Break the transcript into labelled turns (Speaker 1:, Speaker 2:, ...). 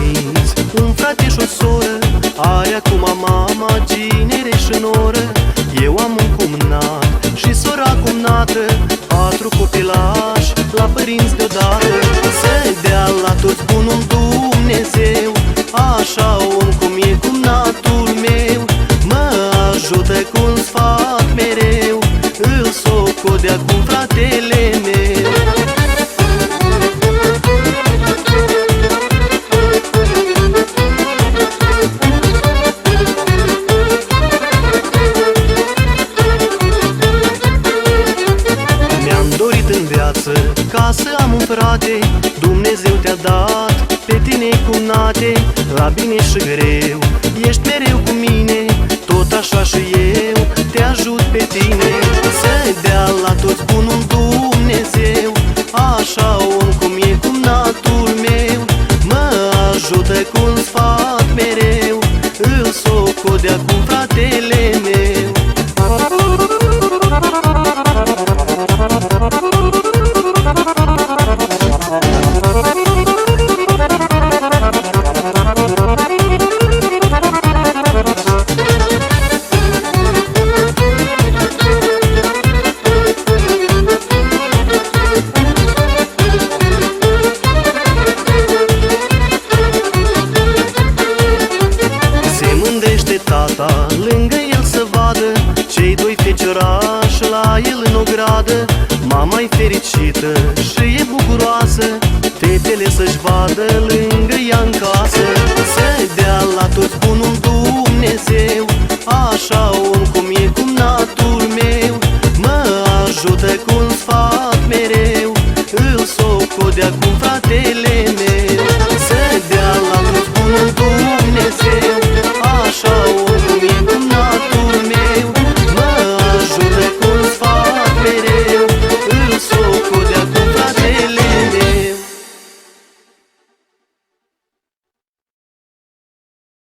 Speaker 1: părinți, un frate și o soră, are acum mama, ginere și noră. Eu am un cumnat și sora cumnată, 4 copilași la părinți deodată. Să dea la toți bunul Dumnezeu, așa om cum e cumnatul meu. Mă ajută cu un sfat mereu, îl socodea cu fratele meu. Ca să am un frate, Dumnezeu te-a dat pe tine cumnate. La bine și greu, ești mereu cu mine, tot așa și eu te ajut pe tine. Să dea la toți bunul Dumnezeu, așa om cum e cumnatul meu. Mă ajută cu un sfat mereu, îl socodea cu fratele meu. Tata, lângă el să vadă cei 2 feciorași la el în ogradă. Mama-i fericită și e bucuroasă, fetele să-și vadă lângă ea în casă. Să dea la toți bunul Dumnezeu, așa om cum e cumnatul meu. Mă ajută cu un sfat mereu, îl socodea cu fratele